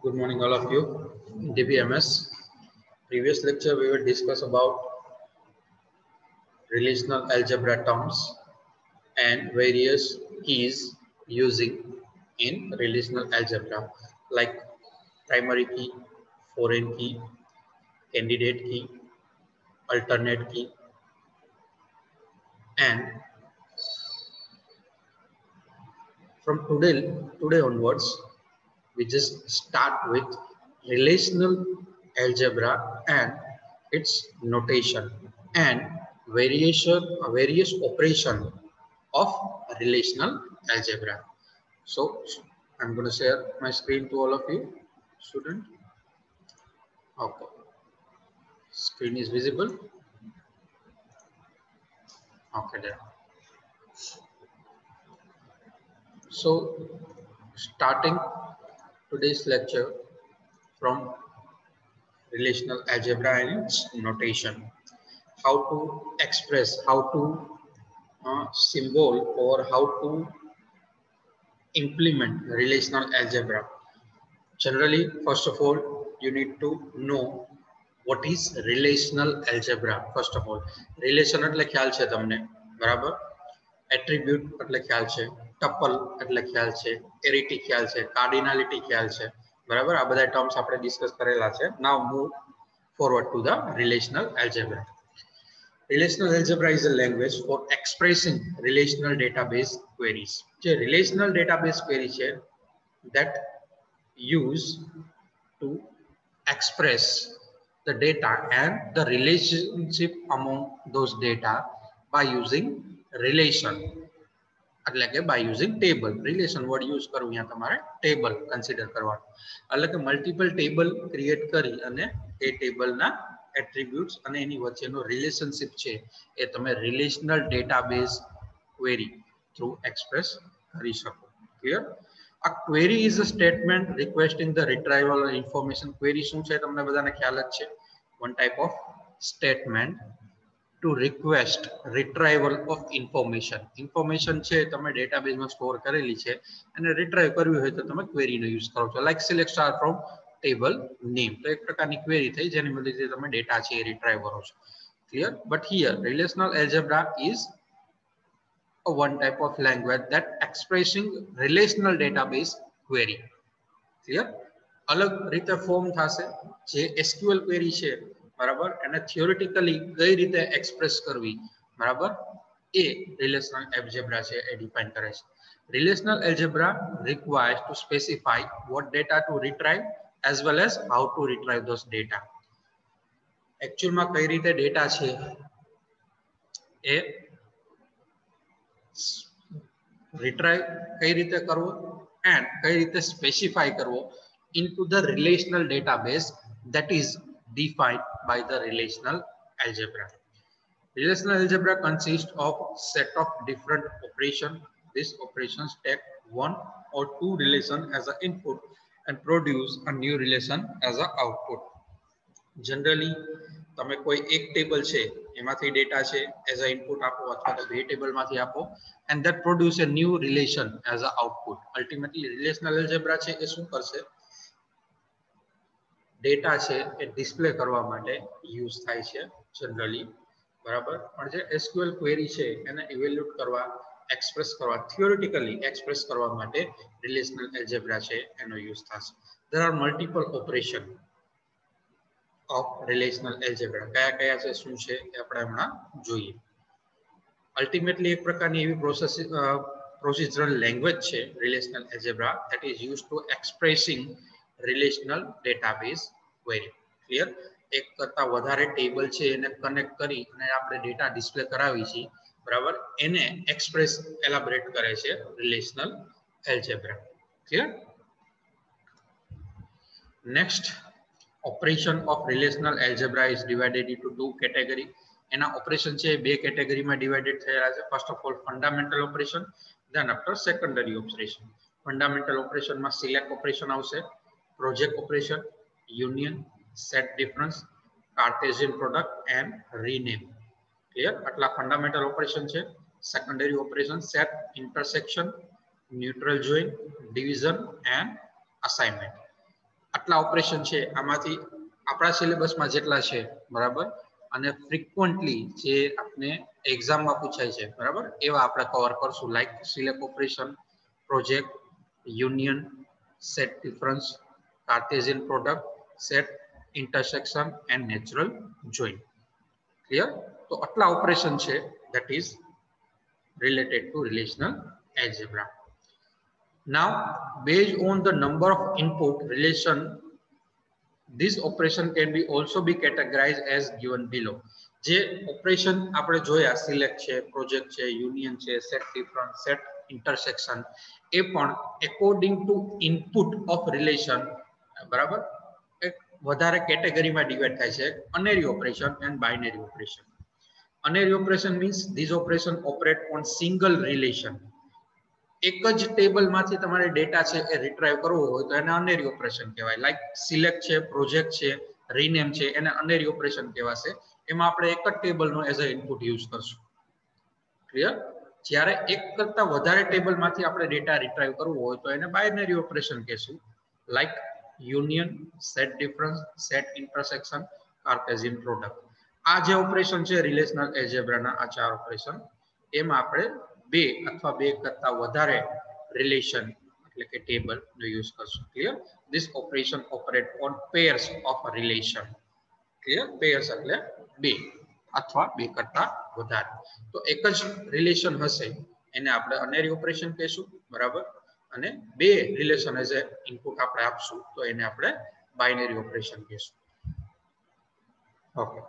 Good morning, all of you. DBMS. Previous lecture we will discuss about relational algebra terms and various keys using in relational algebra, like primary key, foreign key, candidate key, alternate key, and from today onwards we just start with relational algebra and its notation and various operation of relational algebra. So I'm going to share my screen to all of you student. Okay, screen is visible. Okay, there. So starting today's lecture from relational algebra and its notation, how to express, how to symbol, or how to implement relational algebra. Generally, first of all, you need to know what is relational algebra. First of all, relation એટલે ખ્યાલ છે તમને, બરાબર? Attribute એટલે ખ્યાલ છે, ટપલ એટલે ખ્યાલ છે, એરિટી ખ્યાલ છે, કાર્ડિનાલિટી ખ્યાલ છે, બરાબર? આ બધા ટર્મ્સ આપણે ડિસ્કસ કરેલા છે. નાઉ move forward to the relational algebra. Relational algebra is a language for expressing relational database queries. જે relational database query છે, that use to express the data and the relationship among those data by using relation, એટલે કે by using table. relation word use કરવું, અહીંયા તમારે table consider કરવાનું, એટલે કે multiple table create કરી અને એ ટેબલના attributes અને એની વચ્ચેનો relationship છે એ તમે relational database query through express કરી શકો. Clear? A query is a statement requesting the retrieval of information. Query શું છે તમને બધાને ખ્યાલ જ છે. One type of statement to request retrieval of information. Information છે તમે ડેટાબેઝમાં સ્ટોર કરેલી છે અને રિટ્રાઈવ કરવી હોય તો તમે ક્વેરીનો યુઝ કરો છો. Like select star from table name, તો એક પ્રકારની ક્વેરી થઈ જેની મદદથી તમે ડેટા છે એ રિટ્રાઈવ કરો છો. Clear? But here relational algebra is a one type of language that expressing relational database query. Clear? અલગ રીતે ફોર્મ થશે. જે SQL ક્વેરી છે, બરાબર, એને થિયોરેટિકલી કઈ રીતે એક્સપ્રેસ કરવી, બરાબર, એ રિલેશનલ એલ્જેબ્રા છે એ ડિફાઇન કરે છે. Relational algebra requires to specify what data to retrieve as well as how to retrieve those data. એકચ્યુઅલમાં કઈ રીતે ડેટા છે એ retrieve કઈ રીતે કરવો and કઈ રીતે સ્પેસિફાઈ કરવો into the relational database that is defined by the relational algebra. Relational algebra consists of set of different operations. These operations take one or two relations as an input and produce a new relation as an output. Generally, તમે કોઈ એક table છે એમાંથી data છે as a input આપો અથવા તો બે ટેબલમાંથી આપો and that produce a new relation as a output. Ultimately, relational algebra છે એ શું કરશે? ડેટા છે એ ડિસ્પ્લે કરવા માટે યુઝ થાય છે જનરલી, બરાબર. પણ જે SQL ક્વેરી છે એને ઇવેલ્યુએટ કરવા, એક્સપ્રેસ કરવા, થિયોરેટિકલી એક્સપ્રેસ કરવા માટે રિલેશનલ એલ્જેબ્રા છે એનો યુઝ થશે. there are multiple operation of relational algebra. કયા કયા છે, શું છે એ આપણે હમણાં જોઈએ. અલ્ટિમેટલી એક પ્રકારની એવી પ્રોસિજરલ લેંગ્વેજ છે relational algebra that is used to expressing relational database query. Clear? એક કરતા વધારે ટેબલ છે એને કનેક્ટ કરી અને આપણે ડેટા ડિસ્પ્લે કરાવી છે, બરાબર, એને એક્સપ્રેસ એલાબોરેટ કરે છે relational algebra. Clear? Next, operation of relational algebra is divided into two category. એના ઓપરેશન છે બે કેટેગરીમાં ડિવાઇડેડ થયેલા છે. First of all fundamental operation, than after secondary operation. Fundamental ઓપરેશનમાં સિલેક્ટ ઓપરેશન આવશે, project operation, union, set difference, Cartesian product and rename. Clear? આટલા fundamental operation છે. Secondary operation set, intersection, neutral join, division and assignment. આટલા operation છે આમાંથી આપણા સિલેબસમાં જેટલા છે બરાબર અને ફ્રીક્વન્ટલી જે આપણે એક્ઝામમાં પૂછાય છે બરાબર એવા આપણે કવર કરશું like select operation project union set difference Cartesian product set intersection and natural join clear તો આટલા ઓપરેશન છે that is related to relational algebra. Now based on the number of input relation this operation can be also be categorized as given below. જે operation આપણે જોયા select છે project છે union છે set difference set intersection એ પણ according to input of relation બરાબર એક વધારે કેટેગરીમાં ડિવાઇડ થાય છે unary operation and binary operation. Unary operation means this operation operate on single relation. એક જ ટેબલમાંથી તમારે ડેટા છે એ રિટ્રાઈવ કરવો હોય તો એને અનેરી ઓપરેશન કહેવાય. લાઈક સિલેક્ટ છે પ્રોજેક્ટ છે રીનેમ છે એને અનેરી ઓપરેશન કહેવાશે. એમાં આપણે એક જ ટેબલનો એઝ અ ઇનપુટ યુઝ કરશું. ક્લિયર? જ્યારે એક કરતા વધારે ટેબલમાંથી આપણે ડેટા રિટ્રાઈવ કરવો હોય તો એને બાઇનરી ઓપરેશન કહેશું. Like union set difference set intersection Cartesian product. આ જે ઓપરેશન છે રિલેશનલ એલ્જેબ્રાના આ ચાર ઓપરેશન એમાં આપણે બે અથવા બે કરતા વધારે રિલેશન એટલે કે ટેબલ નો યુઝ કરશું. Clear? This operation operate on payers of relation. Clear? Payers એટલે બે અથવા બે કરતા વધારે. તો એક જ રિલેશન હશે એને આપણે અનેરી ઓપરેશન કહીશું બરાબર અને બે રિલેશન એઝ એ ઇનપુટ આપણે આપશું તો એને આપણે બાઇનરી ઓપરેશન કહીશું. Okay.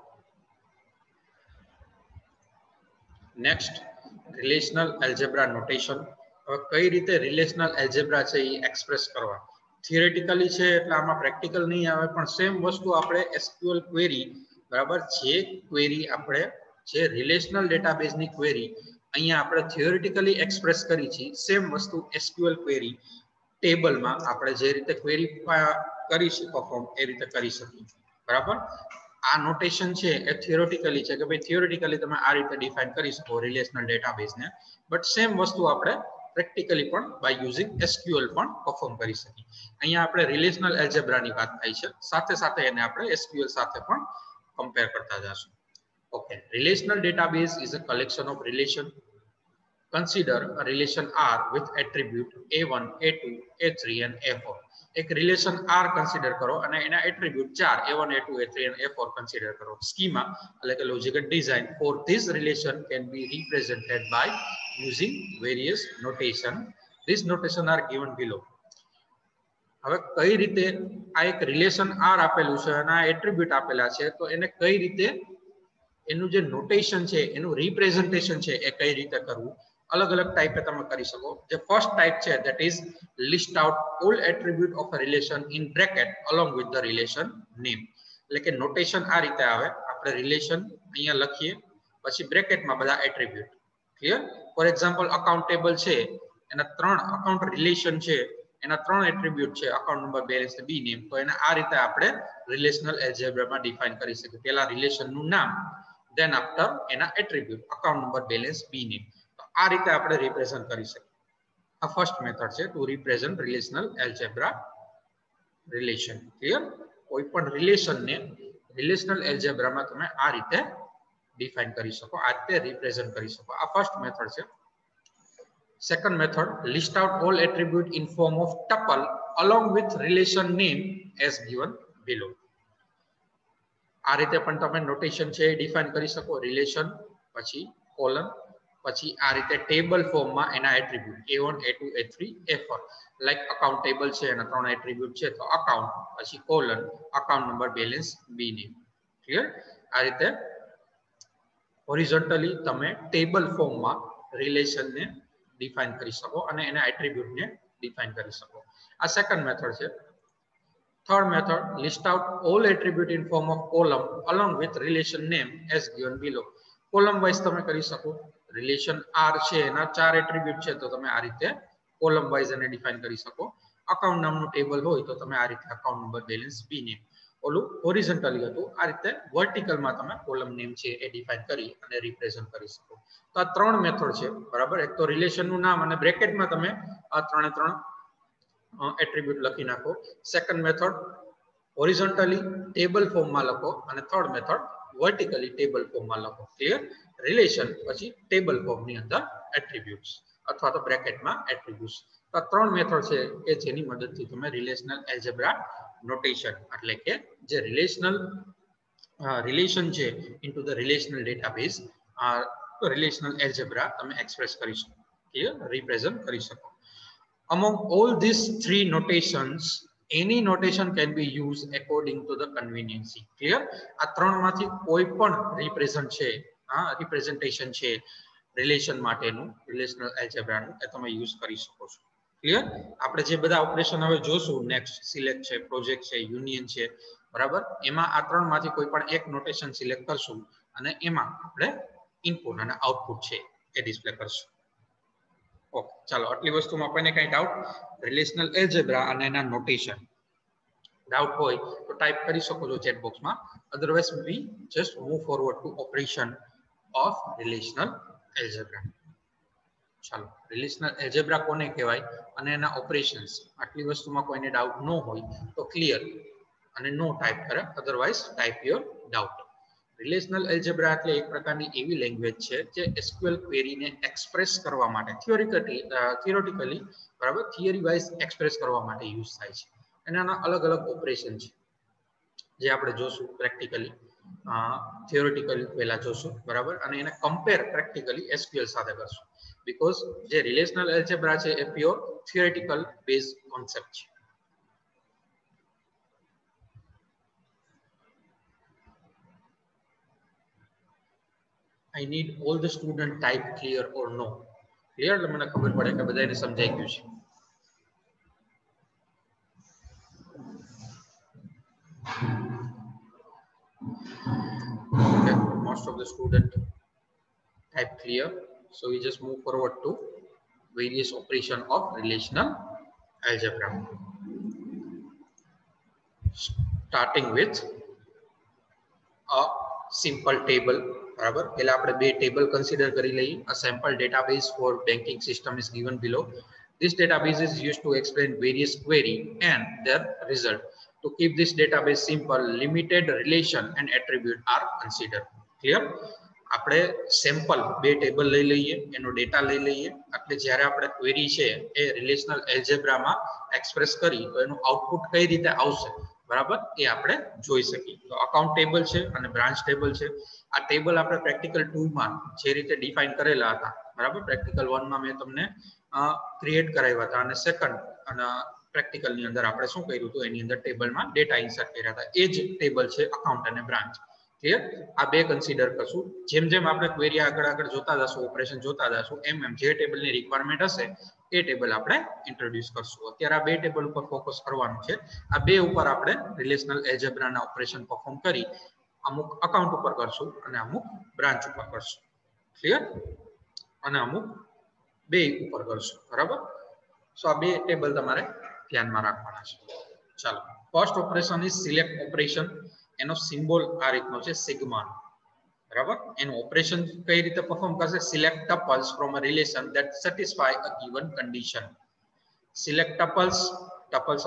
Next relational algebra notation. હવે કઈ રીતે રિલેશનલ એલ્જેબ્રા છે એ એક્સપ્રેસ કરવા. થિયરેટિકલી છે એટલે આમાં પ્રેક્ટિકલ નહીં આવે પણ સેમ વસ્તુ આપણે એસક્યુએલ ક્વેરી બરાબર જે ક્વેરી આપણે જે રિલેશનલ ડેટાબેઝની ક્વેરી અહીંયા આપણે થિયોરેટિકલી એક્સપ્રેસ કરી છે સેમ વસ્તુ એસક્યુએલ ક્વેરી ટેબલમાં આપણે જે રીતે ક્વેરી કરી છે પરફોર્મ એ રીતે કરી શકીએ બરાબર. આ નોટેશન છે એ થિયોરેટિકલી છે કે ભાઈ થિયોરેટિકલી તમે આ રીતે ડિફાઇન કરી શકો રિલેશનલ ડેટાબેઝને બટ સેમ વસ્તુ આપણે પ્રેક્ટિકલી પણ બાય યુઝિંગ એસક્યુએલ પણ પરફોર્મ કરી શકીએ. અહીંયા આપણે રિલેશનલ એલ્જેબ્રાની વાત થઈ છે સાથે સાથે એને આપણે એસક્યુએલ સાથે પણ કમ્પેર કરતા જશું. Okay, relational database is a collection of relation. Consider a relation R with attribute A1, A2, A3 and A4. એક રિલેશન R કન્સિડર કરો અને એના attribute 4 A1, A2, A3 and A4 consider કરો. Schema એટલે કે logical design for this relation can be represented by using various notation. These notation are given below. હવે કઈ રીતે આ એક રિલેશન R આપેલું છે અને આ એટ્રીબ્યુટ આપેલા છે તો એને કઈ રીતે એનું જે નોટેશન છે એનું રિપ્રેઝન્ટેશન છે એ કઈ રીતે કરવું અલગ અલગ ટાઈપે તમે કરી શકો. જે ફર્સ્ટ ટાઈપ છે that is list out all attribute of a relation in bracket along with the relation name. એટલે કે નોટેશન આ રીતે આવે આપણે રિલેશન અહીંયા લખીએ પછી બ્રેકેટમાં બધા attribute. Clear? For example account table છે એના ત્રણ અકાઉન્ટ રિલેશન છે એના ત્રણ એટ્રીબ્યુટ છે account number balance B name તો એને આ રીતે આપણે રિલેશનલ એલ્જેબ્રામાં ડિફાઇન કરી શકીએ. પહેલા રિલેશનનું નામ then after એના attribute account number balance B name તો આ રીતે આપણે રિપ્રેઝન્ટ કરી શકીએ. આ ફર્સ્ટ મેથડ છે to represent relational algebra relation. Clear? કોઈ પણ રિલેશનને રિલેશનલ એલ્જેબ્રામાં તમે આ રીતે ડિફાઇન કરી શકો આ રીતે રિપ્રેઝન્ટ કરી શકો. આ ફર્સ્ટ મેથડ છે. Second method, list out all attribute in form of tuple along with relation name as given below. આ રીતે પણ તમે નોટેશન છે ડિફાઇન કરી શકો રિલેશન પછી કોલન પછી આ રીતે ટેબલ ફોર્મમાં એના attribute A1, A2, A3, A4 like account table છે એના ત્રણ એટ્રીબ્યુટ છે તો અકાઉન્ટ પછી colon account number balance B name. Clear? આ રીતે હોરિઝોન્ટલી તમે ટેબલ ફોર્મમાં રિલેશનને ડિફાઇન કરી શકો અને એના એટ્રીબ્યુટને ડિફાઇન કરી શકો. આ સેકન્ડ મેથડ છે. Third method, list out all attribute in form of column along with relation name as given below. Column wise તમે કરી શકો. Relation R છે એના ચાર એટ્રીબ્યુટ છે તો તમે આ રીતે column wise એને ડિફાઇન કરી શકો. અકાઉન્ટ નામનું ટેબલ હોય તો તમે આ રીતે account number balance B name. ઓલું હોરિઝોન્ટલી હતું આ રીતે વર્ટિકલમાં તમે કોલમ નેમ છે એ ડિફાઇન કરી અને રિપ્રેઝન્ટ કરી શકો. તો આ ત્રણ મેથડ છે બરાબર. એક તો રિલેશનનું નામ અને બ્રેકેટમાં તમે આ ત્રણે ત્રણ એટ્રીબ્યુટ લખી નાખો. સેકન્ડ મેથડ હોરિઝોન્ટલી ટેબલ ફોર્મમાં લખો અને થર્ડ મેથડ વર્ટિકલી ટેબલ ફોર્મમાં લખો. ક્લિયર? રિલેશન પછી ટેબલ ફોર્મની અંદર એટ્રીબ્યુટ્સ અથવા તો બ્રેકેટમાં એટ્રીબ્યુટ્સ. તો આ ત્રણ મેથડ છે કે જેની મદદથી તમે રિલેશનલ એલ્જેબ્રા નોટેશન એટલે કે જે રિલેશન છે into the relational database relational algebra તમે એક્સપ્રેસ કરી શકો. ક્લિયર? રિપ્રેઝન્ટ કરી શકો. Among all these three notations, any notation can be used according to the convenience. Clear? આ ત્રણમાંથી કોઈ પણ રિપ્રેઝન્ટેશન છે રિલેશન માટેનું રિલેશનલ એલ્જેબ્રાનું એ તમે યુઝ કરી શકો છો. ક્લિયર? આપણે જે બધા ઓપરેશન હવે જોશું નેક્સ્ટ સિલેક્ટ છે, પ્રોજેક્ટ છે, યુનિયન છે, બરાબર? એમાં આ ત્રણમાંથી કોઈ પણ એક નોટેશન સિલેક્ટ કરશું અને એમાં આપણે ઇનપુટ અને આઉટપુટ છે એ ડિસ્પ્લે કરશું. ઓકે, ચાલો આટલી વસ્તુમાં આપણને કઈ ડાઉટ? રિલેશનલ એલ્જેબ્રા અને એના નોટેશન ડાઉટ હોય તો ટાઈપ કરી શકો છો ચેટ બોક્સમાં. Otherwise we just move forward to operation of relational algebra. ચાલો, રિલેશનલ એલ્જેબ્રા કોને કહેવાય અને એના ઓપરેશન્સ, આટલી વસ્તુમાં કોઈને ડાઉટ ન હોય તો ક્લિયર અને નો ટાઈપ કરે, otherwise type your doubt. Relational algebra એટલે એક પ્રકારની એવી લેંગ્વેજ છે જે એસક્યુએલ ક્વેરીને એક્સપ્રેસ કરવા માટે થિયોરેટિકલી બરાબર થિયરી વાઇઝ એક્સપ્રેસ કરવા માટે યુઝ થાય છે. અને આના અલગ અલગ ઓપરેશન છે જે આપણે જોશું પ્રેક્ટિકલી, થિયોરેટિકલી પહેલા જોશું, બરાબર? અને એને કમ્પેર પ્રેક્ટિકલી એસક્યુએલ સાથે કરશું. બીકોઝ જે રિલેશનલ એલ્જેબ્રા છે એ પ્યોર થિયોરેટિકલ બેઝ કોન્સેપ્ટ છે. I need all the student type clear or no. Clear? એટલે મને ખબર પડે કે બધાને સમજાઈ ગયું છે. Okay, most of the student type clear. So we just move forward to various operation of relational algebra. Starting with a simple table. બરાબર? પહેલા આપણે બે ટેબલ કન્સિડર કરી લઈએ. A sample database for banking system is given below. This database is used to explain various query and their result. To keep this database simple, limited relation and attribute are considered. Clear? આપણે sample બે table લઈ લઈએ, એનો data લઈ લઈએ, એટલે જ્યારે આપણે ક્વેરી છે એ રિલેશનલ એલ્જેબ્રામાં એક્સપ્રેસ કરી તો એનું આઉટપુટ કઈ રીતે આવશે, બરાબર? એ આપણે જોઈ શકીએ. તો અકાઉન્ટ ટેબલ છે અને બ્રાન્ચ ટેબલ છે. આ ટેબલ આપણે પ્રેક્ટિકલ 2 માં જે રીતે ડિફાઇન કરેલા હતા, બરાબર? પ્રેક્ટિકલ 1 માં મેં તમને ક્રિએટ કરાવ્યા હતા અને સેકન્ડ અને પ્રેક્ટિકલ ની અંદર આપણે શું કર્યું હતું એની અંદર ટેબલમાં ડેટા ઇન્સર્ટ કર્યા હતા. એ જ ટેબલ છે અકાઉન્ટ અને બ્રાન્ચ. ક્લિયર? આ બે કન્સિડર કરશું. જેમ જેમ આપણે ક્વેરી આગળ જોતા જશું, ઓપરેશન જોતા જશું, એમ જે ટેબલની રિક્વાયરમેન્ટ હશે એ ટેબલ આપણે ઇન્ટ્રોડ્યુસ કરશું. અત્યારે આ બે ટેબલ ઉપર ફોકસ કરવાનું છે. આ બે ઉપર આપણે રિલેશનલ એલ્જેબ્રાના ઓપરેશન પરફોર્મ કરી અમુક અકાઉન્ટ ઉપર કરશું અને અમુક બ્રાન્ચ ઉપર કરશું. ક્લિયર? અને અમુક બે ઉપર કરશું, બરાબર? સો આ બે ટેબલ તમારે ધ્યાનમાં રાખવાના છે. ચાલો, first operation is select operation. એનો સિમ્બોલ આ રીતનો છે, સિગ્મા, બરાબર? એનું ઓપરેશન કઈ રીતે પરફોર્મ કરશે? Select tuples from a relation that satisfy a given condition. Select tuples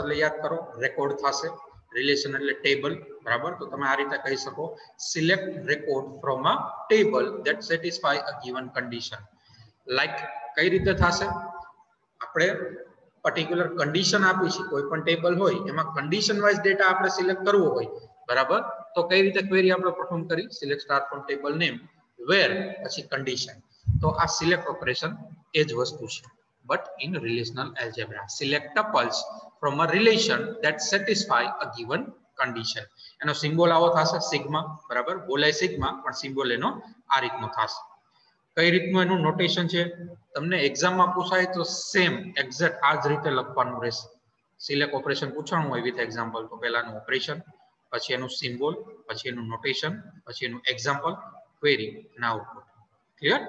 એટલે યાદ કરો રેકોર્ડ થશે, રિલેશન એટલે ટેબલ, બરાબર? તો તમે આ રીતે કહી શકો select record from a table that satisfy a given condition. Like કઈ રીતે થશે? આપણે પર્ટિક્યુલર કન્ડિશન આપી છે, કોઈ પણ ટેબલ હોય એમાં કન્ડિશન વાઇઝ ડેટા આપણે સિલેક્ટ કરવો હોય, બરાબર? તો કઈ રીતે ક્વેરી આપણે પરફોર્મ કરી? Select star from table name where પછી કન્ડિશન. તો આ સિલેક્ટ ઓપરેશન એ જ વસ્તુ છે, but in relational algebra. Select tuples from a relation that satisfy a given condition. એનો સિમ્બોલ આવો થશે, સિગ્મા, બરાબર? બોલાય સિગ્મા પણ સિમ્બોલ એનો આ રીતનો થશે. કઈ રીતનું એનું નોટેશન છે? તમને એક્ઝામમાં પૂછાય તો સેમ એક્ઝેક્ટ આ જ રીતે લખવાનું રહેશે. સિલેક્ટ ઓપરેશન પૂછવાનું હોય વિથ એક્ઝામ્પલ તો પહેલાનું ઓપરેશન, પછી એનું સિમ્બોલ, પછી એનું નોટેશન, પછી એનું એક્ઝામ્પલ, ક્વેરી અને આઉટપુટ. ક્લિયર?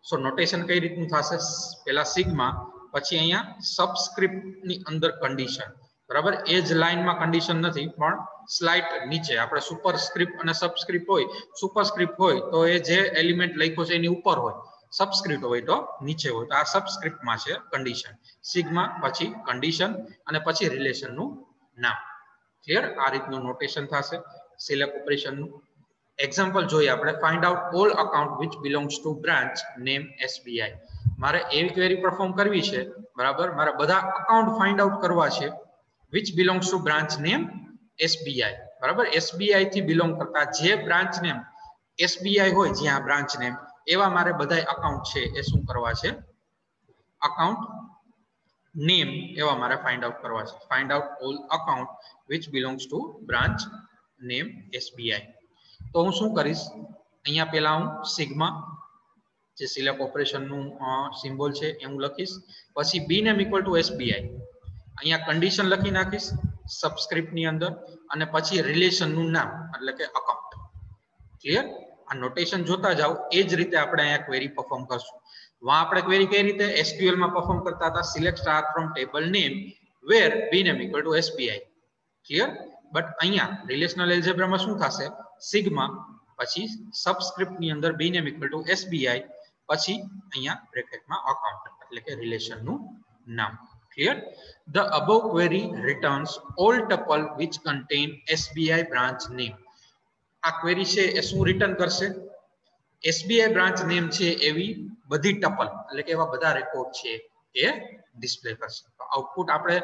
સો નોટેશન કઈ રીતનું થશે? પહેલા સિગ્મા, પછી અહીંયા સબસ્ક્રિપ્ટ ની અંદર કન્ડિશન, બરાબર? એ જ લાઈનમાં કન્ડિશન નથી પણ સ્લાઇટ નીચે. આપણે સુપરસ્ક્રિપ્ટ અને સબસ્ક્રિપ્ટ હોય, સુપરસ્ક્રિપ્ટ હોય તો એ જે એલિમેન્ટ લખ્યો છે એની ઉપર હોય, સબસ્ક્રિપ્ટ હોય તો નીચે હોય. તો આ સબસ્ક્રિપ્ટમાં છે કન્ડિશન. સિગ્મા પછી કન્ડિશન અને પછી રિલેશનનું નામ. ક્લિયર? આ રીતનું નોટેશન થશે સિલેક્ટ ઓપરેશનનું. એક્ઝામ્પલ જોઈએ આપણે. Find out all account which belongs to branch name SBI. મારે એવી ક્વેરી પરફોર્મ કરવી છે, બરાબર? મારે બધા અકાઉન્ટ ફાઇન્ડ આઉટ કરવા છે which belongs to branch name SBI, બરાબર? SBI થી બિલોંગ કરતા જે બ્રાન્ચ નેમ SBI હોય, જ્યાં બ્રાન્ચ નેમ, એવા મારે બધા અકાઉન્ટ છે એ શું કરવા છે? અકાઉન્ટ નેમ એવા મારે ફાઇન્ડ આઉટ કરવા છે. Find out all account which belongs to branch name SBI. તો હું શું કરીશ? અહીંયા પહેલા હું સિગ્મા, જે સિલેક્ટ ઓપરેશનનું સિમ્બોલ છે એ હું લખીશ. પછી બી નેમ ઇક્વલ ટુ SBI. અહીંયા કન્ડિશન લખી નાખીશ સબસ્ક્રિપ્ટની અંદર, અને પછી રિલેશનનું નામ એટલે કે અકાઉન્ટ. ક્લિયર? આ નોટેશન જોતા જાઓ એ જ રીતે આપણે અહીંયા ક્વેરી પરફોર્મ કરશું. વહાં આપણે ક્વેરી કઈ રીતે SQL માં પરફોર્મ કરતા હતા? Select star from table name where B name equal to SBI. Clear? But અહીંયા રિલેશનલ એલ્જેબ્રામાં શું થશે? સિગ્મા, પછી સબસ્ક્રિપ્ટની અંદર B name equal to SBI, પછી અહીંયા બ્રેકેટમાં અકાઉન્ટ એટલે કે રિલેશનનું નામ. Clear? The above query returns all tuple which contain SBI branch name. આ ક્વેરી છે એ શું રિટર્ન કરશે? SBI બ્રાન્ચ નેમ છે એવી બધી ટપલ એટલે કે એવા બધા રેકોર્ડ છે એ ડિસ્પ્લે કરશે. તો આઉટપુટ આપણે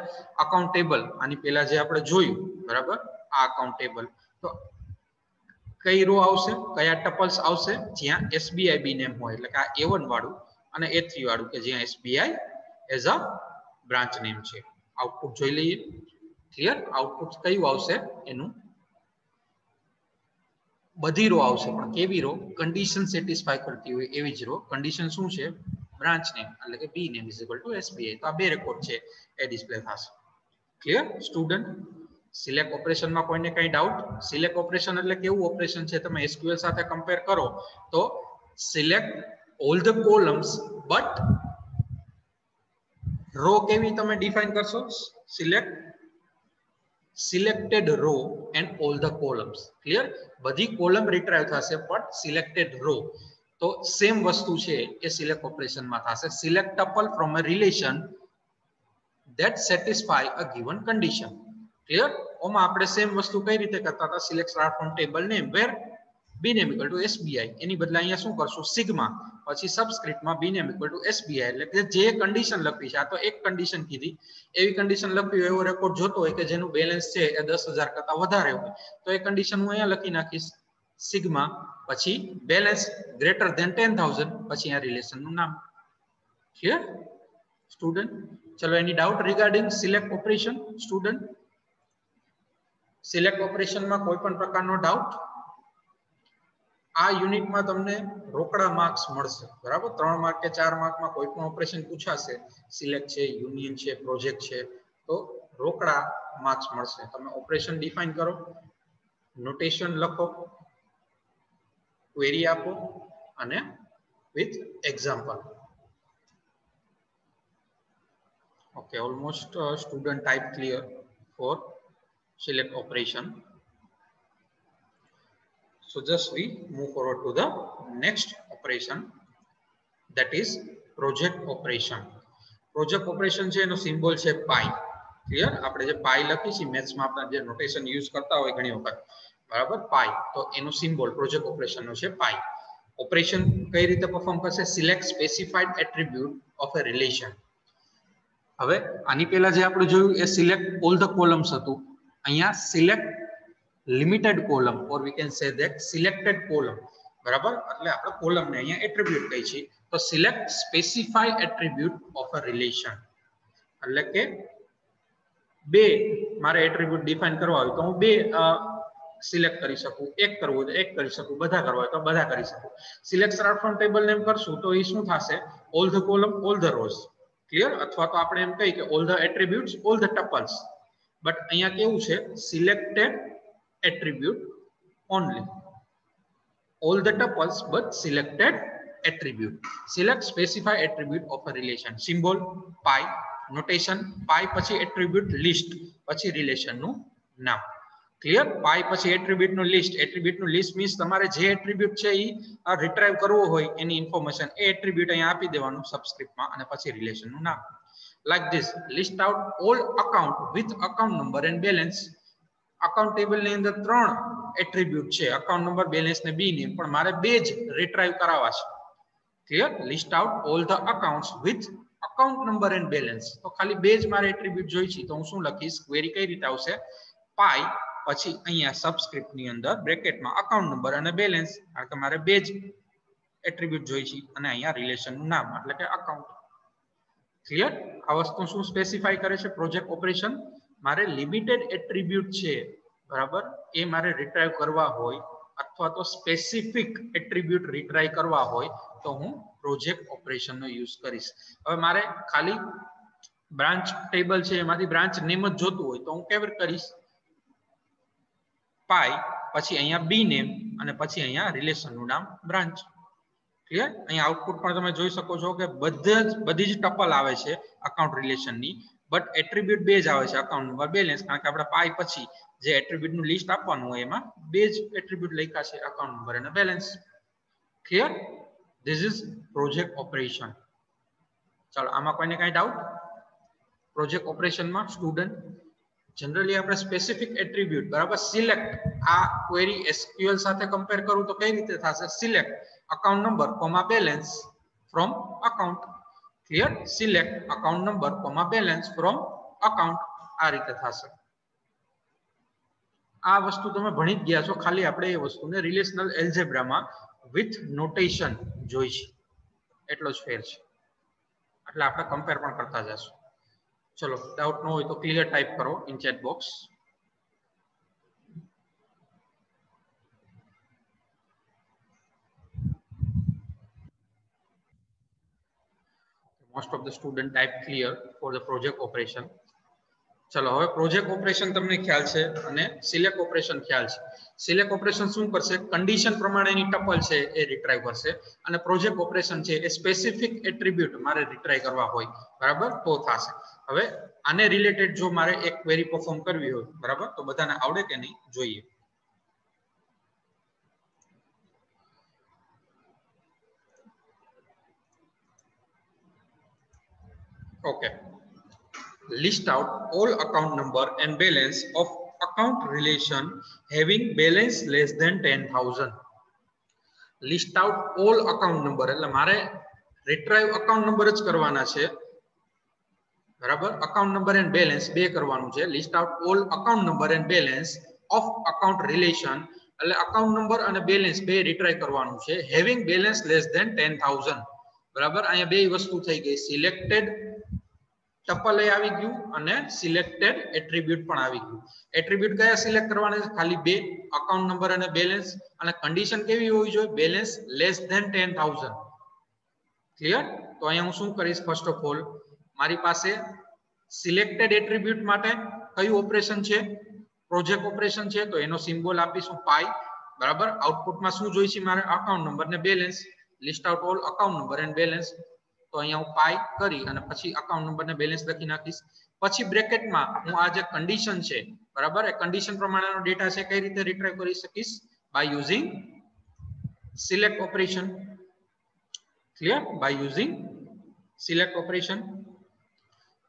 અકાઉન્ટ ટેબલ, આની પહેલા જે આપણે જોયું, બરાબર? આ અકાઉન્ટ ટેબલ, તો કઈ રો આવશે, કયા ટપલ્સ આવશે? જ્યાં SBI બી નેમ હોય, એટલે કે આ A1 વાળું અને A3 વાળું, કે જ્યાં SBI as a branch name છે. આઉટપુટ જોઈ લઈએ. ક્લિયર? આઉટપુટ કયું આવશે? એનું બધી રો આવશે, પણ કેવી રો? કન્ડિશન સેટિસ્ફાય કરતી હોય એવી જ રો. કન્ડિશન શું છે? બ્રાન્ચ નેમ એટલે કે B name is equal to SBI. તો આ બે રેકોર્ડ છે એ ડિસ્પ્લે થશે. Clear student? સિલેક્ટ ઓપરેશનમાં કોઈને કઈ ડાઉટ? સિલેક્ટ ઓપરેશન એટલે કેવું ઓપરેશન છે? તમે SQL સાથે કમ્પેર કરો તો select all the columns but row કેવી તમે ડિફાઇન કરશો? Selected row and all the columns. Clear? બધી કોલમ રિટ્રાઈવ થશે બટ સિલેક્ટેડ રો. તો સેમ વસ્તુ છે એ સિલેક્ટ ઓપરેશનમાં થશે. Select tuple from a relation that satisfy a given condition. Clear? ઓમાં આપણે સેમ વસ્તુ કઈ રીતે કરતા હતા? Select star from table name where B name equal to SBI. એની બદલે અહીંયા શું કરશું? સિગ્મા, પછી સબસ્ક્રિપ્ટમાં બી નેમ ઇક્વલ ટુ SBI. એટલે કે જે કન્ડિશન લખી છે, આ તો એક કન્ડિશન કીધી, એવી કન્ડિશન લખી હોય એવો રેકોર્ડ જોતો હોય કે જેનું બેલેન્સ છે એ 10,000 કરતા વધારે હોય, તો એ કન્ડિશન હું અહીંયા લખી નાખીશ સિગ્મા, પછી બેલેન્સ ગ્રેટર ધેન 10,000, પછી આ રિલેશનનું નામ. Clear student? ચલો, એની doubt regarding select operation student? Select ઓપરેશનમાં કોઈ પણ પ્રકારનો ડાઉટ? આ યુનિટમાં તમને રોકડા માર્ક્સ મળશે, બરાબર? 3 માર્ક કે 4 માર્કમાં કોઈ પણ ઓપરેશન પૂછાશે, સિલેક્ટ છે, યુનિયન છે, પ્રોજેક્ટ છે, તો રોકડા માર્ક્સ મળશે. તમે ઓપરેશન ડિફાઇન કરો, નોટેશન લખો, ક્વેરી આપો અને with example. Okay, almost student type clear for select operation. So just we move forward to the next operation, that is project operation. Project operation છે એનો સિમ્બોલ છે પાઈ. Clear? આપણે જે પાઈ લખી છે મેથ્સમાં આપણે જે નોટેશન યુઝ કરતા હોય ઘણી વખત, બરાબર? પાઈ, તો એનો સિમ્બોલ પ્રોજેક્ટ ઓપરેશન નો છે પાઈ. ઓપરેશન કઈ રીતે પરફોર્મ કરશે? Select specified attribute of a relation. હવે આની પહેલા જે આપણે જોયું એ સિલેક્ટ ઓલ ધ કોલમ્સ હતું. અહીંયા select limited column, or we can say that selected column, બરાબર? એટલે આપણે કોલમને અહીંયા એટ્રીબ્યુટ કહી છે. તો select specify attribute of a relation એટલે કે બે મારે એટ્રીબ્યુટ ડિફાઇન કરવા હોય તો હું બે સિલેક્ટ કરી શકું, એક કરવું હોય તો એક કરી શકું, બધા કરવા હોય તો બધા કરી શકું. Select star from table name કરશું તો એ શું થશે? All the column, all the rose. Clear? અથવા તો આપણે એમ કહી કે all the attributes, all the tuples. But અહીંયા કેવું છે? Selected attribute only. All the tuples but selected attribute. Select specify attribute of a relation. Symbol pi, notation pi પછી attribute list, પછી relation નું નામ. ક્લિયર? pi પછી attribute નું list. Attribute નું list means તમારે જે attribute છે એ retrieve કરવો હોય એની information એ attribute અહીંયા આપી દેવાનું સબસ્ક્રિપ્ટમાં, અને પછી relation નું નામ. Like this, list out all account with account number and balance. Account table ની અંદર 3 એટ્રીબ્યુટ છે, અકાઉન્ટ નંબર, બેલેન્સ ને બી નેમ, પણ મારે બે જ રિટ્રાઈવ કરાવવા છે. Clear? List out all the accounts with account number and balance. તો ખાલી બે જ મારે એટ્રીબ્યુટ જોઈ છે, તો હું શું લખીશ? ક્વેરી કઈ રીતે આવશે? પાઈ પછી અહીંયા સબસ્ક્રિપ્ટ ની અંદર બ્રેકેટમાં અકાઉન્ટ નંબર અને બેલેન્સ, કારણ કે મારે બે જ એટ્રીબ્યુટ જોઈ છે, અને અહીંયા રિલેશન નું નામ એટલે કે અકાઉન્ટ. ક્લિયર? આ વસ્તુ શું સ્પેસિફાઈ કરે છે? પ્રોજેક્ટ ઓપરેશન મારે લિમિટેડ એટ્રીબ્યુટ છે, બરાબર, એ મારે રિટ્રાઈવ કરવા હોય અથવા તો સ્પેસિફિક એટ્રીબ્યુટ રિટ્રાઈવ કરવા હોય તો હું પ્રોજેક્ટ ઓપરેશન નો યુઝ કરીશ. હવે મારે ખાલી બ્રાન્ચ ટેબલ છે એમાંથી બ્રાન્ચ નેમ જ જોતું હોય તો હું કેવી રીતે કરીશ? પાઈ પછી અહીંયા બી નેમ અને પછી અહીંયા રિલેશન નું નામ બ્રાન્ચ. ક્લિયર? અહીંયા આઉટપુટ પણ તમે જોઈ શકો છો કે બધી જ ટપલ આવે છે અકાઉન્ટ રિલેશન ની, બટ એટ્રીબ્યુટ બે જ આવે છે, અકાઉન્ટ નંબર, બેલેન્સ, કારણ કે આપણે પાઈ પછી જે એટ્રીબ્યુટ નું લિસ્ટ આપવાનું હોય એમાં બે જ એટ્રીબ્યુટ લખ્યા છે, અકાઉન્ટ નંબર અને balance. Clear? This is project operation. ચાલો, આમાં કોઈને કઈ ડાઉટ? પ્રોજેક્ટ ઓપરેશનમાં સ્ટુડન્ટ જનરલી આપણે સ્પેસિફિક એટ્રીબ્યુટ, બરાબર, સિલેક્ટ, આ ક્વેરી એસક્યુએલ સાથે કમ્પેર કરું તો કઈ રીતે થશે? Select account number comma balance from account. Clear? Select account number comma balance from account, આ રીતે થશે. આ વસ્તુ તમે ભણી જ ગયા છો, ખાલી આપણે એ વસ્તુને રિલેશનલ એલ્જેબ્રામાં વિથ નોટેશન જોઈ છે, એટલો જ ફેર છે. એટલે આપણે કમ્પેર પણ કરતા જશું. ચલો, ડાઉટ ન હોય તો ક્લિયર ટાઈપ કરો in chat box. Most of the student type clear for the project operation. ચલો, હવે પ્રોજેક્ટ ઓપરેશન તમને ખ્યાલ છે અને સિલેક્ટ ઓપરેશન ખ્યાલ છે. સિલેક્ટ ઓપરેશન શું કરશે? કન્ડિશન પ્રમાણેની ટપલ છે એ રિટ્રાઈવ કરશે, અને પ્રોજેક્ટ ઓપરેશન છે એ સ્પેસિફિક એટ્રીબ્યુટ મારે રિટ્રાઈવ કરવા હોય, બરાબર, તો થશે. હવે આને રિલેટેડ જો મારે એક ક્વેરી પરફોર્મ કરવી હોય, બરાબર, તો બધાને આવડે કે નહીં જોઈએ. Okay, list out all account number and balance of account relation having balance less than 10,000. list out all account number એટલે મારે રિટ્રાઈવ અકાઉન્ટ નંબર જ કરવાના છે, બરાબર, અકાઉન્ટ નંબર એન્ડ બેલેન્સ બે કરવાનું છે. List out all account number and balance of account relation એટલે અકાઉન્ટ નંબર અને બેલેન્સ બે રિટ્રાઈવ કરવાનું છે, હેવિંગ બેલેન્સ લેસ ધેન 10,000. બરાબર, અહીંયા બે વસ્તુ થઈ ગઈ, સિલેક્ટેડ ટપલ એ આવી ગયું અને સિલેક્ટેડ એટ્રીબ્યુટ પણ આવી ગયું. એટ્રીબ્યુટ કયા સિલેક્ટ કરવાના છે? ખાલી બે, અકાઉન્ટ નંબર અને બેલેન્સ, અને કન્ડિશન કેવી હોવી જોઈએ? Balance less than 10,000. ક્લિયર? તો અહીંયા હું શું કરીશ? ફર્સ્ટ ઓફ ઓલ મારી પાસે સિલેક્ટેડ એટ્રીબ્યુટ માટે કયું ઓપરેશન છે? પ્રોજેક્ટ ઓપરેશન છે, તો એનો સિમ્બોલ આપીશું પાઈ. બરાબર, આઉટપુટમાં શું જોઈશે મારે? અકાઉન્ટ નંબર ને balance. List out all account number and balance, તો અહીંયા હું પાઈ કરી અને પછી અકાઉન્ટ નંબર ને બેલેન્સ લખી નાખીશ. પછી બ્રેકેટમાં હું આ જે કન્ડિશન છે, બરાબર, એ કન્ડિશન પ્રમાણેનો ડેટા છે કઈ રીતે રિટ્રાઈવ કરી શકીશ? By using select operation. Clear? By using select operation.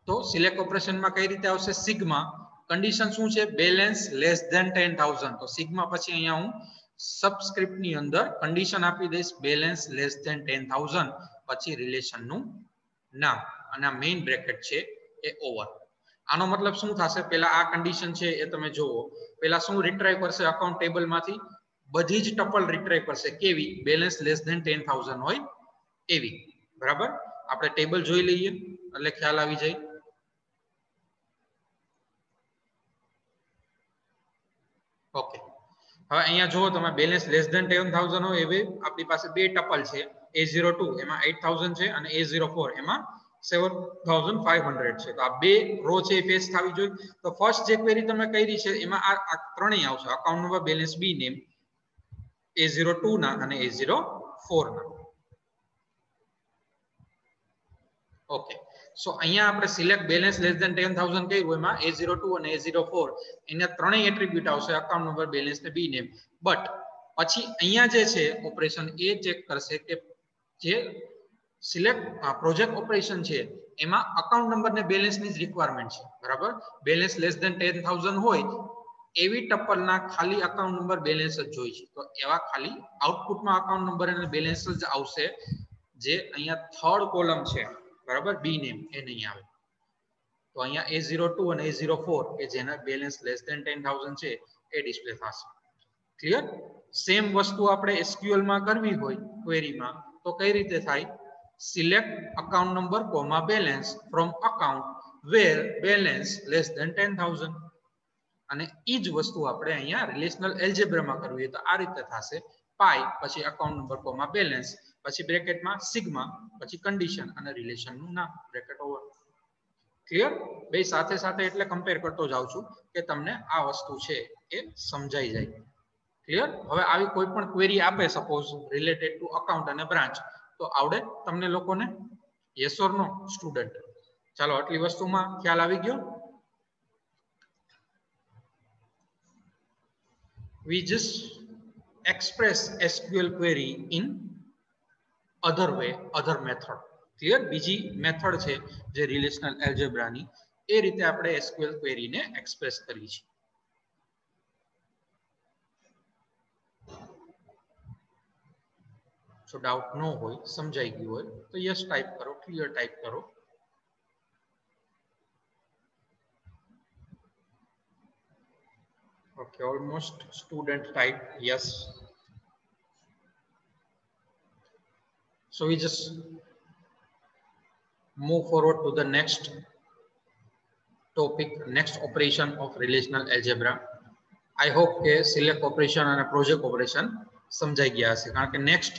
તો સિલેક્ટ ઓપરેશનમાં કઈ રીતે આવશે? સિગ્મા, કન્ડિશન શું છે? Balance less than 10,000. તો સિગ્મા પછી અહીંયા હું સબસ્ક્રિપ્ટ ની અંદર કન્ડિશન આપી દઈશ, બેલેન્સ લેસ ધેન 10,000, પછી રિલેશન નું નામ, અને આ મેઇન બ્રેકેટ છે એ ઓવર. આનો મતલબ શું થશે? પેલા આ કન્ડિશન છે એ તમે જોવો, પેલા શું રિટ્રાઈવ કરશે? અકાઉન્ટ ટેબલ માંથી બધી જ ટપલ રિટ્રાઈવ કરશે, કેવી? બેલેન્સ લેસ ધેન 10,000 હોય એવી. બરાબર, આપણે ટેબલ જોઈ લઈએ એટલે ખ્યાલ આવી જાય. ઓકે, હવે અહીંયા જુઓ તમે, બેલેન્સ લેસ ધેન 10,000 હોય એવી આપણી પાસે બે ટપલ છે, A02 એમાં 8,000 છે અને A04 એમાં 7,500 છે. તો આ બે રો છે એ પેસ્ટ થવી જોઈએ. તો ફર્સ્ટ જે ક્વેરી તમે કરી છે એમાં આ ત્રણેય આવશે, account number, balance, B name, A02 ના અને A04 ના. ઓકે, સો અહીંયા આપણે સિલેક્ટ બેલેન્સ લેસ ધેન 10,000 કર્યું, એમાં A02 અને A04 એના ત્રણેય એટ્રીબ્યુટ આવશે, અકાઉન્ટ નંબર, બેલેન્સ ને બી નેમ. બટ પછી અહીંયા જે છે ઓપરેશન એ ચેક કરશે કે જે સિલેક્ટ પ્રોજેક્ટ ઓપરેશન છે એમાં અકાઉન્ટ નંબર ને બેલેન્સ ની જ રિક્વાયરમેન્ટ છે. બરાબર, બેલેન્સ લેસ ધેન 10,000 હોય એવી ટપલના ખાલી અકાઉન્ટ નંબર બેલેન્સ જ જોઈ છે. તો એવા ખાલી આઉટપુટમાં અકાઉન્ટ નંબર અને બેલેન્સ જ આવશે, જે અહીંયા થર્ડ કોલમ છે બરાબર, બી નેમ એ નહીં આવે. તો અહીંયા A02 અને A04 કે જેના બેલેન્સ લેસ ધેન 10,000 છે એ ડિસ્પ્લે થશે. ક્લિયર? સેમ વસ્તુ આપણે SQL માં કરવી હોય ક્વેરીમાં તો કઈ રીતે થાય? Select account number comma balance from account where balance less than 10,000. અને ઈ જ વસ્તુ આપણે અહીંયા રિલેશનલ એલ્જેબ્રામાં કરવી તો આ રીતે થશે. પાઈ પછી અકાઉન્ટ નંબર કોમા બેલેન્સ પછી બ્રેકેટમાં સિગ્મા પછી કન્ડિશન અને રિલેશનનું નામ બ્રેકેટ ઓવર. ક્લિયર? બે સાથે સાથે એટલે કમ્પેર કરતો જાઉં છું કે તમને આ વસ્તુ છે એ સમજાઈ જાય. ક્લિયર? હવે આવી કોઈ પણ ક્વેરી આપે સપોઝ રિલેટેડ ટુ અકાઉન્ટ અને બ્રાન્ચ, તો આવડે તમને લોકોને? Yes or no student? ચાલો આટલી વસ્તુમાં ખ્યાલ આવી ગયો. We just express SQL query in other way, other method. Clear? બીજી મેથડ છે જે રિલેશનલ એલ્જેબ્રાની, એ રીતે આપણે SQL ક્વેરી ને એક્સપ્રેસ કરી છે. જો ડાઉટ ન હોય, સમજાઈ ગયું હોય તો યસ ટાઈપ કરો, ક્લિયર ટાઈપ કરો. Okay, almost student type yes. So we just move forward to the next topic, next operation of relational algebra. I hope કે select operation અને project operation સમજાઈ ગયા હશે, કારણ કે next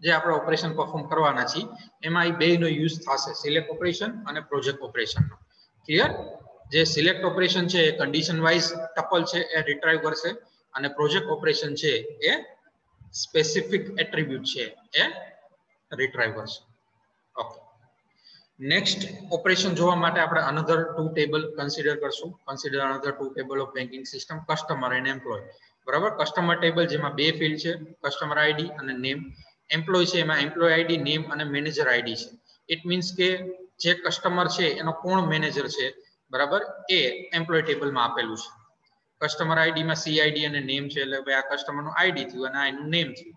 જે આપણે ઓપરેશન પરફોર્મ કરવાના છે એમાં એ બેનો યુઝ થશે, સિલેક્ટ ઓપરેશન અને પ્રોજેક્ટ ઓપરેશન. ક્લિયર? જે સિલેક્ટ ઓપરેશન છે એ કન્ડિશન વાઇઝ ટપલ છે એ રિટ્રાઈવ કરશે, અને પ્રોજેક્ટ ઓપરેશન છે એ સ્પેસિફિક એટ્રીબ્યુટ છે એ રિટ્રાઈવ કરશે. ઓકે, નેક્સ્ટ ઓપરેશન જોવા માટે આપણે અનધર ટુ ટેબલ કન્સિડર કરશું. Consider another two table of banking system, customer and employee. બરાબર, કસ્ટમર ટેબલ જેમાં બે ફિલ્ડ છે, કસ્ટમર આઈડી અને નેમ. એમ્પ્લોય છે એમાં એમ્પ્લોય આઈડી, નેમ અને મેનેજર આઈડી છે. ઇટ મીન્સ કે જે કસ્ટમર છે એનો કોણ મેનેજર છે, બરાબર, એ એમ્પ્લોય ટેબલમાં આપેલું છે. કસ્ટમર આઈડીમાં CID અને નેમ છે, એટલે ભાઈ આ કસ્ટમરનું આઈડી થયું અને આ એનું નેમ થયું.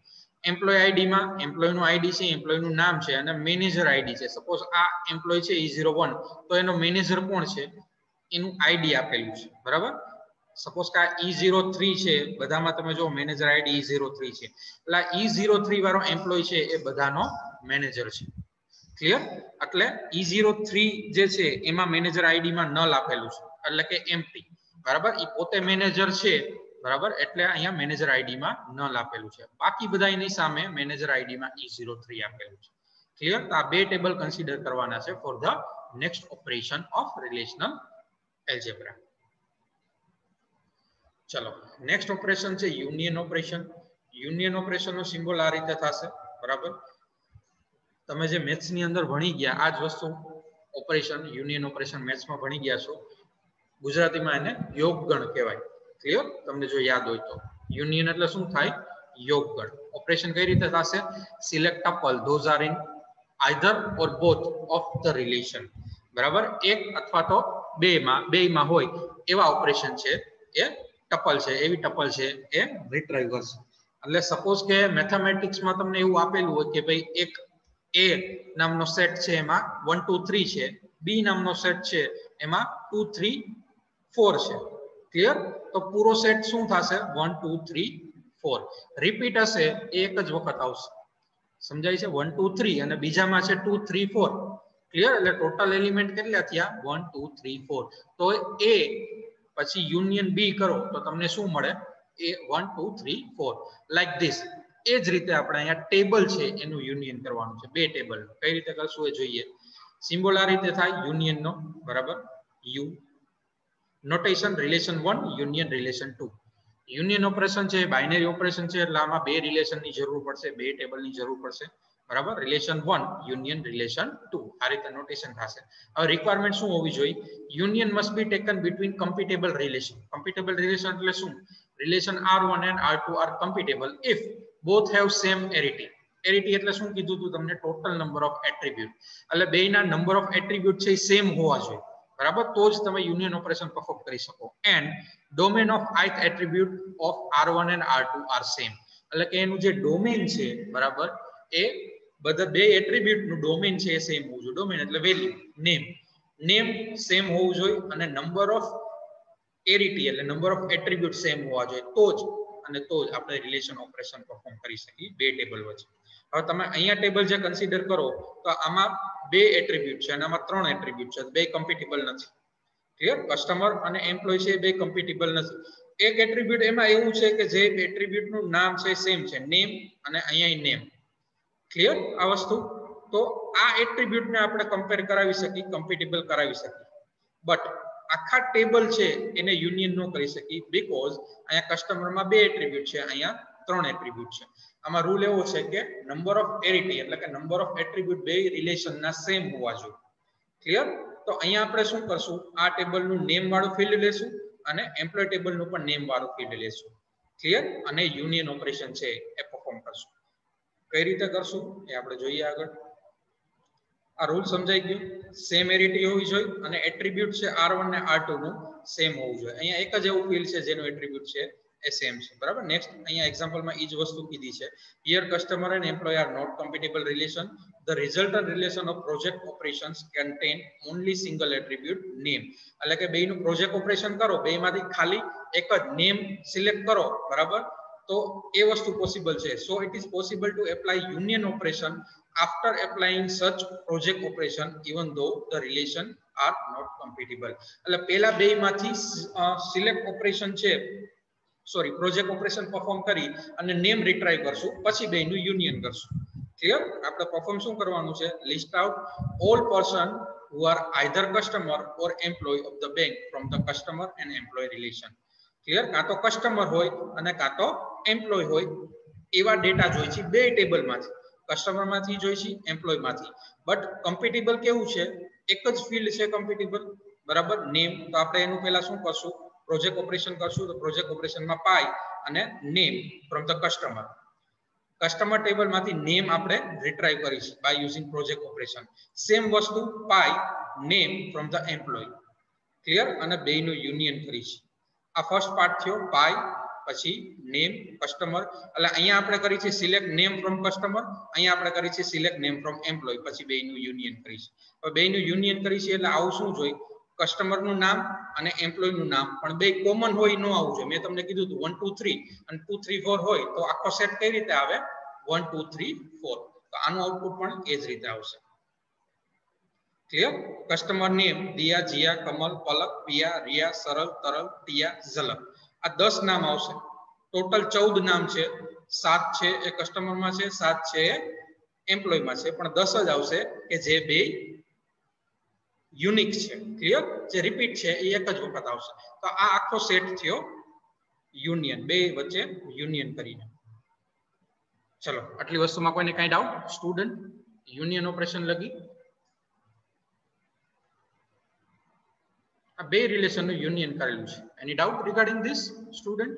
એમ્પ્લોય આઈડીમાં એમ્પ્લોયનું આઈડી છે, એમ્પ્લોયનું નામ છે અને મેનેજર આઈડી છે. સપોઝ આ એમ્પ્લોય છે E01, તો એનો મેનેજર કોણ છે એનું આઈડી આપેલું છે. બરાબર, સપોઝ કે આ E03 છે, બધામાં તમે જો મેનેજર આઈડી E03 છે, એટલે E03 વાળો એમ્પ્લોય છે એ બધાનો મેનેજર છે. ક્લિયર? એટલે E03 જે છે એમાં મેનેજર આઈડીમાં નલ આપેલું છે, એટલે કે એમ્પ્ટી. બરાબર, એ પોતે મેનેજર છે, બરાબર, એટલે અહીંયા મેનેજર આઈડીમાં નલ આપેલું છે. બાકી બધા એની સામે મેનેજર આઈડીમાં E03 આપેલું છે. ક્લિયર? તો આ બે ટેબલ કન્સિડર કરવાના છે for the next operation of relational algebra. ચલો, નેક્સ્ટ ઓપરેશન છે યુનિયન ઓપરેશન. યુનિયન ઓપરેશનનો સિમ્બોલ આ રીતે થશે. બરાબર, તમે જે મેથ્સ ની અંદર ભણી ગયા આ જ વસ્તુ ઓપરેશન, યુનિયન ઓપરેશન મેથ્સમાં ભણી ગયા છો. ગુજરાતીમાં એને યોગગણ કહેવાય. ક્લિયર? તમને જો યાદ હોય તો યુનિયન એટલે શું થાય? યોગગણ. ઓપરેશન કઈ રીતે થશે? Select tuple those are in either or both of the relation. બરાબર, એક અથવા તો બેમાં હોય એવા ઓપરેશન છે એ ટપલ છે, એવી ટપલ છે એ રિટ્રાઈવ કરશે. એટલે સપોઝ કે મેથેમેટિક્સમાં તમને એવું આપેલું હોય કે ભાઈ એક A નામનો સેટ છે એમાં 1 2 3 છે, B નામનો સેટ છે એમાં 2 3 4 છે. ક્લિયર? તો પૂરો સેટ શું થશે? 1 2 3 4. રિપીટ હશે એ એક જ વખત આવશે. સમજાય છે? 1 2 3 અને બીજામાં છે 2 3 4. ક્લિયર? એટલે ટોટલ એલિમેન્ટ કેટલા થયા? 1 2 3 4. તો A પછી યુનિયન B કરો તો તમને શું મળે? A 1 2 3 4 like this. એ જ રીતે આપણે અહીંયા ટેબલ છે એનું યુનિયન કરવાનું છે, બે ટેબલ. કઈ રીતે કરશું એ જોઈએ. સિમ્બોલ આ રીતે થાય યુનિયન નો. બરાબર, you. Notation relation 1 union relation 2. Union operation છે બાઇનરી ઓપરેશન છે, એટલે આમાં બે રિલેશનની જરૂર પડશે, બે ટેબલની જરૂર પડશે. બરાબર, રિલેશન 1 યુનિયન રિલેશન 2 આ રીતે નોટેશન થશે. હવે રિક્વાયરમેન્ટ શું હોવી જોઈએ? Union must be taken between compatible relation. Compatible relation એટલે શું? Relation R1 and R2 are compatible if both have same arity. એરિટી એટલે શું કીધું તું તમને? Total number of attribute. એટલે બેના નંબર ઓફ એટ્રીબ્યુટ છે સેમ હોવા જોઈએ. બરાબર, તો જ તમે યુનિયન ઓપરેશન પરફોર્મ કરી શકો. And domain of ith attribute of R1 and R2 R same, એટલે કે એનું જે ડોમેન છે બરાબર એ બધા બે એટ્રીબ્યુટ નું ડોમેન છે એ સેમ હોવું જોઈએ. ડોમેન એટલે વેલ્યુ, નેમ સેમ હોવું જોઈએ અને નંબર ઓફ એરિટી એટલે નંબર ઓફ એટ્રીબ્યુટ સેમ હોવા જોઈએ, તો જ આપણે રિલેશન ઓપરેશન પરફોર્મ કરી શકીએ બે ટેબલ વચ્ચે. હવે તમે અહીંયા ટેબલ જે કન્સિડર કરો તો આમાં બે એટ્રીબ્યુટ છે અને આમાં ત્રણ એટ્રીબ્યુટ છે, બે કમ્પેટિબલ નથી. ક્લિયર? કસ્ટમર અને એમ્પ્લોય છે બે કમ્પેટિબલ નથી. એક એટ્રીબ્યુટ એમાં એવું છે કે જે એટ્રીબ્યુટ નું નામ છે સેમ છે, નેમ અને અહીંયા નેમ. ક્લિયર આ વસ્તુ? તો આ એટ્રીબ્યુટ ને આપણે કમ્પેર કરાવી શકીએ, કમ્પેટિબલ કરાવી શકીએ. બટ આખા ટેબલ છે એને યુનિયન નો કરી શકીએ, બીકોઝ અહીંયા કસ્ટમરમાં બે એટ્રીબ્યુટ છે, અહીંયા ત્રણ એટ્રીબ્યુટ છે. આમાં રૂલ એવો છે કે નંબર ઓફ એરિટી એટલે કે નંબર ઓફ એટ્રીબ્યુટ બે રિલેશન ના સેમ હોવા જોઈએ. ક્લિયર? તો અહીંયા આપણે શું કરશું, આ ટેબલ નું નેમ વાળું ફિલ્ડ લેશું અને એમ્પ્લોય ટેબલ નું પણ નેમ વાળું ફિલ્ડ લેશું. ક્લિયર? અને યુનિયન ઓપરેશન છે એ પરફોર્મ કરશું. કઈ રીતે કરશું એ આપણે જોઈએ આગળ. આ રૂલ સમજાઈ ગયો? સેમ એરિટી હોવી જોઈએ અને એટ્રીબ્યુટ છે R1 ને R2 નું સેમ હોવું જોઈએ. અહીંયા એક જ એવું ફિલ્ડ છે જેનું એટ્રીબ્યુટ છે એ સેમ છે. બરાબર? નેક્સ્ટ અહીંયા એક્ઝામ્પલમાં ઈ જ વસ્તુ કીધી છે. Here customer and employee are not compatible relation. The resultant relation of project operations contain only single attribute name. એટલે કે બેયનું પ્રોજેક્ટ ઓપરેશન કરો, બેયમાંથી ખાલી એક જ નેમ સિલેક્ટ કરો, બરાબર? તો એ વસ્તુ પોસિબલ છે. So it is possible to apply union operation after applying such project operation even though the relation are not compatible. એટલે પહેલા બેયમાંથી સિલેક્ટ ઓપરેશન છે, સોરી પ્રોજેક્ટ ઓપરેશન પરફોર્મ કરી અને નેમ રિટ્રાઈવ કરશું, પછી બેયનું યુનિયન કરશું. ક્લિયર? આપણે પરફોર્મ શું કરવાનું છે, list out all person who are either customer or employee of the bank from the customer and employee relation. Clear? કાં તો કસ્ટમર હોય અને કાં તો એમ્પ્લોય હોય એવા ડેટા જોઈ છે બે ટેબલ માંથી, કસ્ટમર માંથી જોઈ છે, એમ્પ્લોય માંથી. બટ કમ્પેટિબલ કેવું છે, એક જ ફિલ્ડ છે કમ્પેટિબલ, બરાબર? નેમ. તો આપણે એનું પહેલા શું કરશું, પ્રોજેક્ટ ઓપરેશન કરશું. તો પ્રોજેક્ટ ઓપરેશનમાં પાઈ અને name from the customer table માંથી નેમ આપણે રિટ્રાઈવ કરીશું by using project operation. Same વસ્તુ pi name from the employee. Clear? અને બેયનું યુનિયન કરીશું. આ ફર્સ્ટ પાર્ટ થયો પાઈ, પછી નેમ કસ્ટમર. એટલે અહીંયા આપણે કરી છે સિલેક્ટ નેમ ફ્રોમ કસ્ટમર, અહીંયા આપણે કરી છે સિલેક્ટ નેમ ફ્રોમ એમ્પ્લોય, પછી બેયનું યુનિયન કરીશું. હવે બેયનું યુનિયન કરીશું એટલે આવું શું જોઈએ, કસ્ટમર નું નામ અને એમ્પ્લોય નું નામ પણ બે કોમન હોય ન આવવું જોઈએ. મેં તમને કીધું હતું 1 2 3 અને 2 3 4 હોય તો આખો સેટ કઈ રીતે આવે, 1 2 3 4. તો આનું આઉટપુટ પણ એ જ રીતે આવશે. ક્લિયર? કસ્ટમર નેમ દિયા, જીયા, કમલ, પલક, પિયા, રિયા, સરલ, તરલ, ટિયા, ઝલક. આ 10 નામ આવશે. ટોટલ 14 નામ છે. 7 છે એ કસ્ટમર માં છે, 7 છે એ એમ્પ્લોય માં છે, પણ 10 જ આવશે કે જે બે યુનિક છે. ક્લિયર? જે રિપીટ છે એ એક જ વખત આવશે. તો આ આખો સેટ થયો યુનિયન, બે વચ્ચે યુનિયન કરીને. ચલો, આટલી વસ્તુમાં કોઈને કઈ ડાઉટ? સ્ટુડન્ટ યુનિયન ઓપરેશન લગી આ બે રિલેશન નું યુનિયન કરેલું છે. એની ડાઉટ રિગાર્ડિંગ ધીસ સ્ટુડન્ટ?